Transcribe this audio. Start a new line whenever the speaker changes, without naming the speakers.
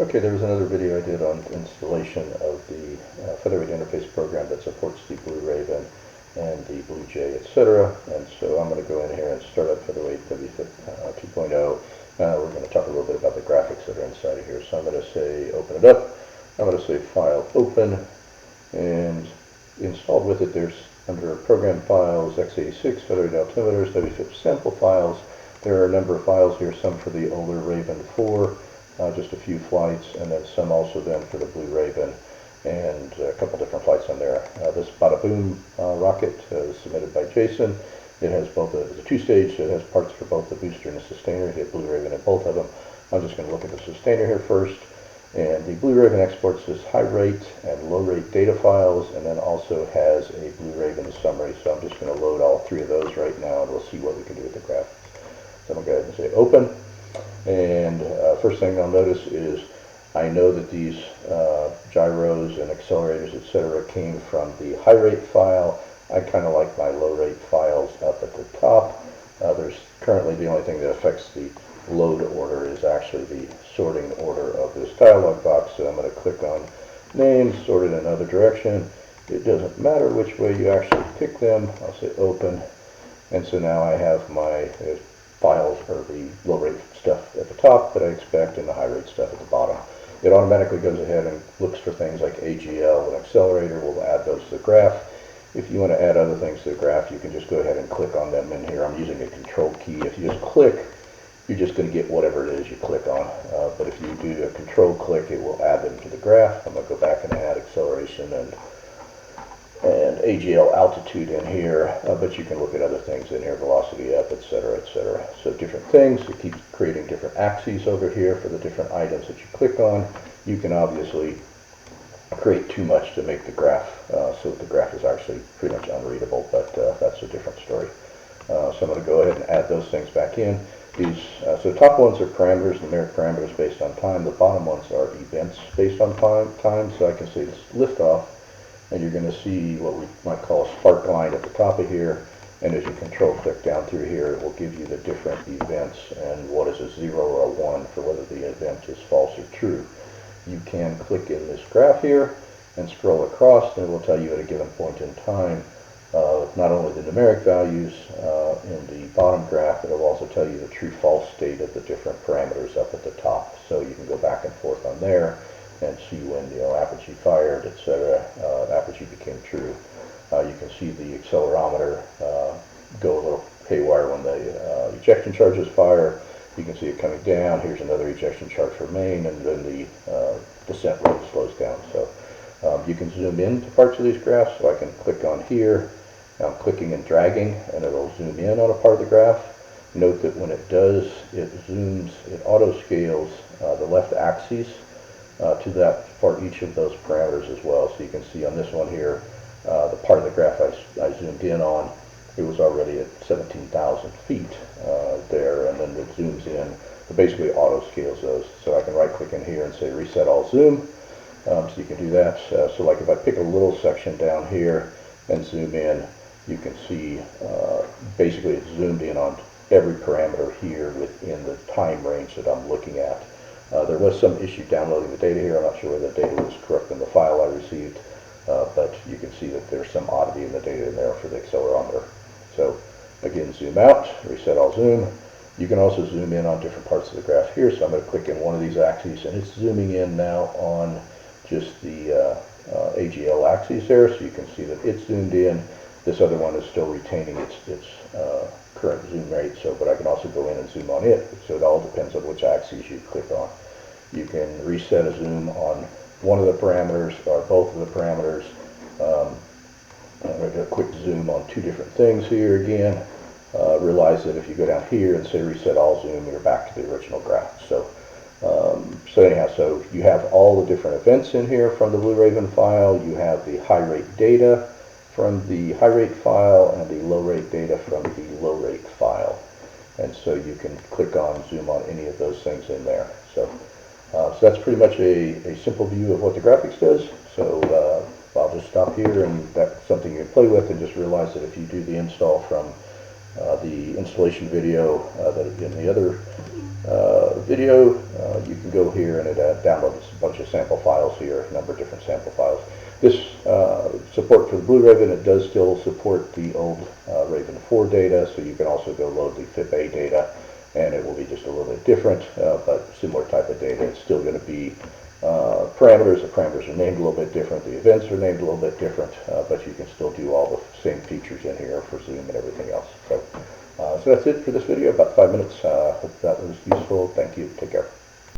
Okay, there was another video I did on installation of the featherweight interface program that supports the BlueRaven and the BlueJay, etc. And so I'm going to go in here and start up featherweight wFIP 2.0. We're going to talk a little bit about the graphics that are inside of here. So I'm going to say open it up. I'm going to say file open, and installed with it there's under program files, x86, featherweight altimeters, wFIP sample files. There are a number of files here, some for the older Raven 4, just a few flights, and then some also then for the BlueRaven, and a couple different flights on there. This Bada Boom rocket is submitted by Jason. It has both it's a two-stage, so it has parts for both the booster and the sustainer. Hit BlueRaven in both of them. I'm just going to look at the sustainer here first. And the BlueRaven exports this high rate and low rate data files, and then also has a BlueRaven summary. So I'm just going to load all three of those right now, and we'll see what we can do with the graphics. So I'm going to go ahead and say open. And first thing I'll notice is I know that these gyros and accelerators, etc., came from the high rate file. I kind of like my low rate files up at the top. There's currently the only thing that affects the load order is actually the sorting order of this dialog box. So I'm going to click on names, sort it in another direction. It doesn't matter which way you actually pick them. I'll say open. And so now I have my files, or the low rate stuff at the top that I expect, and the high rate stuff at the bottom. It automatically goes ahead and looks for things like AGL and accelerator. We'll add those to the graph. If you want to add other things to the graph, you can just go ahead and click on them in here. I'm using a control key. If you just click, you're just going to get whatever it is you click on. But if you do a control click, it will add them to the graph. I'm going to go back and add acceleration and AGL altitude in here, but you can look at other things in here, velocity up, etc., etc. So different things. It keeps creating different axes over here for the different items that you click on. You can obviously create too much to make the graph, so that the graph is actually pretty much unreadable, but that's a different story. So I'm going to go ahead and add those things back in. These, so the top ones are parameters, numeric parameters based on time. The bottom ones are events based on time. So I can say this liftoff, and you're going to see what we might call a spark line at the top of here. And as you control click down through here, it will give you the different events and what is a 0 or a 1 for whether the event is false or true. You can click in this graph here and scroll across, and it will tell you at a given point in time not only the numeric values in the bottom graph, but it will also tell you the true-false state of the different parameters up at the top. So you can go back and forth on there and see when apogee fired, etc. Apogee became true. You can see the accelerometer go a little haywire when the ejection charges fire. You can see it coming down. Here's another ejection charge for main, and then the descent rate slows down. So you can zoom into parts of these graphs. So I can click on here. I'm clicking and dragging, and it'll zoom in on a part of the graph. Note that when it does, it zooms, it auto-scales the left axes to that for each of those parameters as well. So you can see on this one here, the part of the graph I zoomed in on, it was already at 17,000 feet there, and then it zooms in. It basically auto-scales those. So I can right-click in here and say reset all zoom. So you can do that. So like if I pick a little section down here and zoom in, you can see basically it's zoomed in on every parameter here within the time range that I'm looking at. There was some issue downloading the data here. I'm not sure whether the data was correct in the file I received, but you can see that there's some oddity in the data in there for the accelerometer. So again, zoom out, reset all zoom. You can also zoom in on different parts of the graph here. So I'm going to click in one of these axes, and it's zooming in now on just the AGL axis there. So you can see that it's zoomed in. This other one is still retaining its current zoom rate, but I can also go in and zoom on it. So it all depends on which axis you click on. You can reset a zoom on one of the parameters or both of the parameters. I'm going to do a quick zoom on two different things here again. Realize that if you go down here and say reset all zoom, you're back to the original graph. So anyhow, so you have all the different events in here from the BlueRaven file. You have the high rate data from the high rate file and the low rate data from the low rate file. And so you can click on, zoom on any of those things in there. So that's pretty much a simple view of what the graphics does. So I'll just stop here, and that's something you can play with, and just realize that if you do the install from the installation video that in the other video, you can go here and it downloads a bunch of sample files here, a number of different sample files. This support for the BlueRaven, it does still support the old Raven 4 data, so you can also go load the FIP-A data, and it will be just a little bit different, but similar type of data. It's still going to be parameters. The parameters are named a little bit different. The events are named a little bit different, but you can still do all the same features in here for Zoom and everything else. So that's it for this video, about 5 minutes. Hope that was useful. Thank you. Take care.